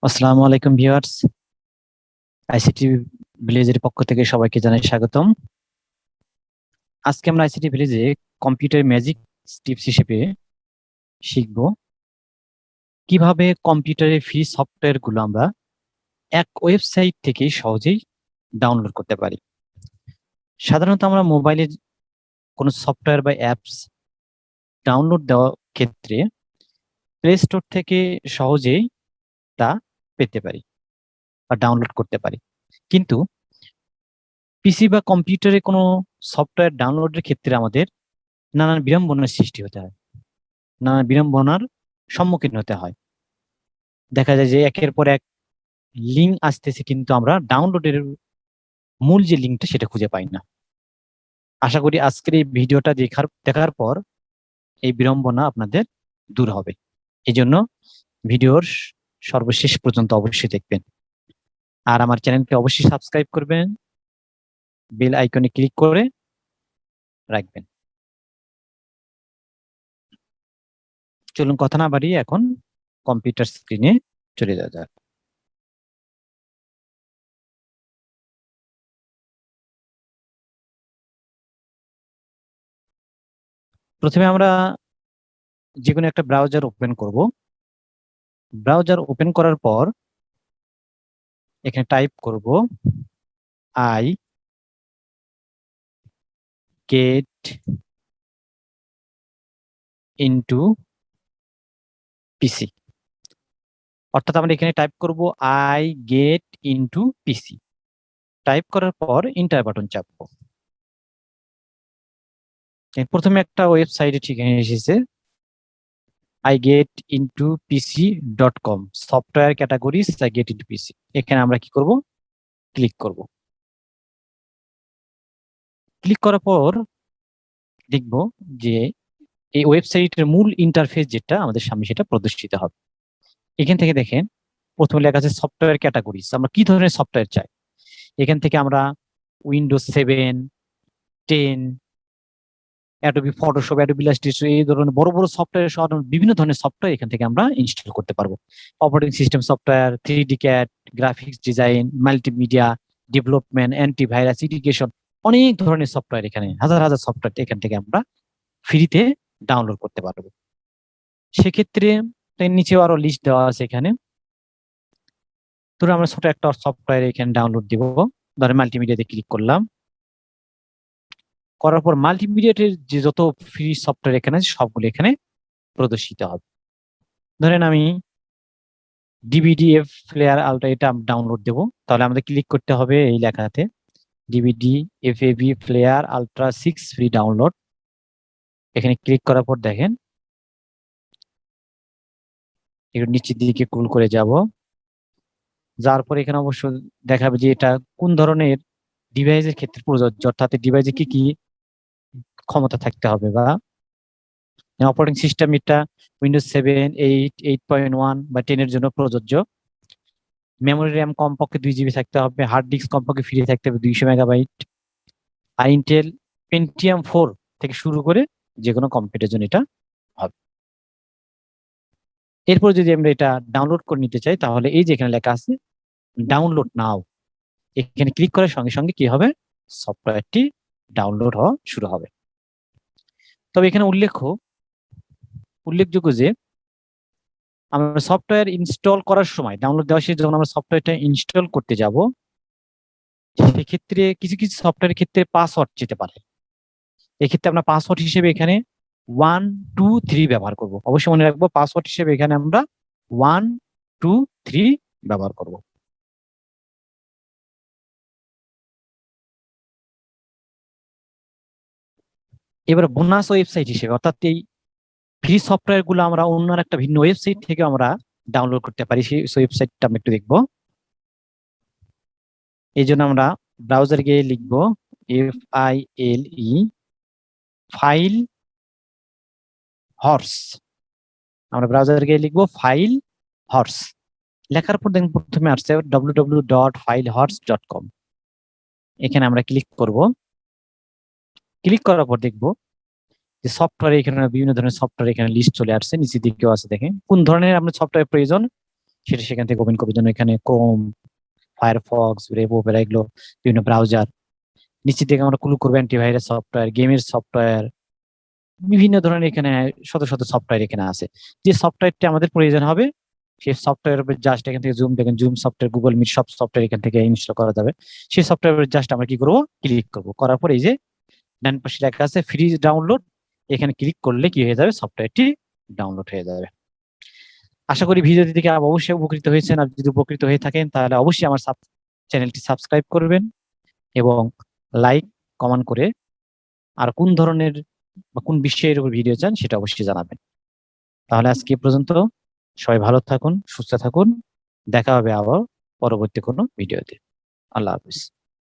আসসালামু আলাইকুম viewers, ICT ভিলেজের পক্ষ থেকে সবাইকে জানাই স্বাগতম। আজকে আমরা আইসিটি ভিলেজে কম্পিউটার ম্যাজিক টিপস হিসেবে শিখব কিভাবে কম্পিউটারের ফ্রি সফটওয়্যার গুলো আমরা এক ওয়েবসাইট থেকে সহজেই ডাউনলোড করতে পারি। সাধারণত আমরা মোবাইলে কোনো সফটওয়্যার বা অ্যাপস ডাউনলোড দেওয়ার ক্ষেত্রে প্লে স্টোর থেকে সহজেই তা পেতে পারি বা ডাউনলোড করতে পারি, কিন্তু পিসি বা কম্পিউটারে কোনো সফটওয়্যার ডাউনলোডের ক্ষেত্রে আমাদের নানান বিড়ম্বনার সৃষ্টি হতে হয়, নানান বিড়ম্বনার সম্মুখীন হতে হয়। দেখা যায় যে একের পর এক লিঙ্ক আসতেছে, কিন্তু আমরা ডাউনলোডের মূল যে লিঙ্কটা সেটা খুঁজে পাই না। আশা করি আজকের এই ভিডিওটা দেখার পর এই বিড়ম্বনা আপনাদের দূর হবে। এই জন্য ভিডিওর সর্বশেষ পর্যন্ত অবশ্যই দেখবেন, আর আমার চ্যানেলকে অবশ্যই সাবস্ক্রাইব করবেন, বেল আইকনে ক্লিক করে রাখবেন। চলুন কথা না বাড়িয়ে এখন কম্পিউটার স্ক্রিনে চলে যাওয়া যাক। প্রথমে আমরা যে কোনো একটা ব্রাউজার ওপেন করব। ব্রাউজার ওপেন করার পর এখানে টাইপ করব আই গেট ইনটু পিসি, অর্থাৎ আমরা এখানে টাইপ করব I get into PC. Type করার পর এন্টার বাটন চাপবো। প্রথমে একটা ওয়েবসাইটে ঠিকানা এসেছে igetintopc.com, software categories I get into PC. এখানে আমরা কি করব, ক্লিক করব। ক্লিক করার পর দেখব যে এই ওয়েবসাইটের মূল ইন্টারফেস যেটা আমাদের সামনে সেটা প্রদর্শিত হবে। এখান থেকে দেখেন প্রথমে লেখা আছে সফটওয়্যার ক্যাটাগরিজ, আমরা কি ধরনের সফটওয়্যার চাই। এখান থেকে আমরা Windows 7, 10, Adobe Photoshop, Adobe Illustrator, এই ধরনের বড় বড় সফটওয়্যার সহ বিভিন্ন ধরনের সফটওয়্যার এখান থেকে আমরা ইনস্টল করতে পারবো। Operating system software, 3D CAD, graphics design, multimedia development, antivirus, education, অনেক ধরনের সফটওয়্যার, এখানে হাজার হাজার সফটওয়্যার এখান থেকে আমরা ফ্রিতে ডাউনলোড করতে পারবো। সেক্ষেত্রে এর নিচেও আরো লিস্ট দেওয়া আছে। এখানে ধরুন আমরা ছোট একটা সফটওয়্যার এখানে ডাউনলোড দিব, ধরেন মাল্টিমিডিয়াতে ক্লিক করলাম। করার পর মাল্টিমিডিয়াটের যে যত ফ্রি সফটওয়্যার এখানে আছে সবগুলো এখানে প্রদর্শিত হবে। ধরেন আমি ডিভিডি এফ প্লেয়ার আলট্রা এটা ডাউনলোড দেব, তাহলে আমাদের ক্লিক করতে হবে এই লেখাতে DVD F A B player ultra 6 free download. এখানে ক্লিক করার পর দেখেন একটু নিচের দিকে স্ক্রল করে যাব, যার পর এখানে অবশ্য দেখাবে যে এটা কোন ধরনের ডিভাইসের ক্ষেত্রে প্রযোজ্য, অর্থাৎ ডিভাইসে কি কি ক্ষমতা থাকতে হবে, বা অপারেটিং সিস্টেম এটা উইন্ডোজ 7, 8, 8.1 বা 10 এর জন্য প্রযোজ্য। মেমোরি র্যাম কমপক্ষে 2 জিবি থাকতে হবে, হার্ড ডিস্ক কমপক্ষে ফ্রি থাকতে হবে 200 মেগাবাইট। আর ইন্টেল পেন্টিয়াম 4 থেকে শুরু করে যে কোনো কম্পিউটারের জন্য এটা হবে। এরপর যদি আমরা এটা ডাউনলোড করে নিতে চাই, তাহলে এই যে এখানে লেখা আছে ডাউনলোড নাও, এখানে ক্লিক করার সঙ্গে সঙ্গে কি হবে, সফটওয়্যারটি ডাউনলোড হওয়া শুরু হবে। তবে এখানে উল্লেখযোগ্য যে আমরা সফটওয়্যার ইনস্টল করার সময়, ডাউনলোড দেওয়ার শেষে যখন আমরা সফটওয়্যারটা ইনস্টল করতে যাব, সেক্ষেত্রে কিছু কিছু সফটওয়্যারের ক্ষেত্রে পাসওয়ার্ড যেতে পারে। এক্ষেত্রে আমরা পাসওয়ার্ড হিসেবে এখানে 1, 2, 3 ব্যবহার করব। অবশ্যই মনে রাখবো পাসওয়ার্ড হিসেবে এখানে আমরা 1, 2, 3 ব্যবহার করব। এবার বোনাস ওয়েবসাইট হিসেবে, অর্থাৎ এই ফ্রি সফটওয়্যার গুলো আমরা অন্য একটা ভিন্ন ওয়েবসাইট থেকে আমরা ডাউনলোড করতে পারি, সেই ওয়েবসাইটটা আমরা একটু দেখবো। এই জন্য আমরা ব্রাউজার গিয়ে লিখবো FILE ফাইল হর্স। আমরা ব্রাউজার গিয়ে লিখবো ফাইল হর্স। লেখার পর দেখুন প্রথমে আসছে www.filehorse.com। এখানে আমরা ক্লিক করব। ক্লিক করার পর দেখবো যে সফটওয়্যার, এখানে বিভিন্ন ধরনের সফটওয়্যার এখানে লিস্ট চলে আসছে, নিচের দিকেও আছে। দেখেন কোন ধরনের আপনার সফটওয়্যার প্রয়োজন সেটা সেখান থেকে ওপেন করবার জন্য এখানে ক্রোম, ফায়ারফক্স, ওয়েব ওপেরা, এগুলো বিভিন্ন ব্রাউজার। নিচের দিকে আমরা ক্লিক করবো অ্যান্টিভাইরাস সফটওয়্যার, গেমের সফটওয়্যার, বিভিন্ন ধরনের এখানে শত শত সফটওয়্যার এখানে আছে। যে সফটওয়্যারটি আমাদের প্রয়োজন হবে সেই সফটওয়্যার উপর জাস্ট এখান থেকে জুম দেখেন, জুম সফটওয়্যার, গুগল মিট, সব সফটওয়্যার এখান থেকে ইনস্টল করা যাবে। সেই সফটওয়্যার জাস্ট আমরা কি করবো, ক্লিক করবো, করার পর এই যে ডান পাশে লেখা আছে ফ্রি ডাউনলোড, এখানে ক্লিক করলে কি হয়ে যাবে, সফটওয়্যারটি ডাউনলোড হয়ে যাবে। আশা করি ভিডিওটি থেকে অবশ্যই উপকৃত হয়েছেন। আর যদি উপকৃত হয়ে থাকেন তাহলে অবশ্যই আমার চ্যানেলটি সাবস্ক্রাইব করবেন এবং লাইক কমেন্ট করে আর কোন ধরনের বা কোন বিষয়ের উপর ভিডিও চান সেটা অবশ্যই জানাবেন। তাহলে আজকে এ পর্যন্ত, সবাই ভালো থাকুন, সুস্থ থাকুন, দেখা হবে আবার পরবর্তী কোনো ভিডিওতে। আল্লাহ হাফিজ।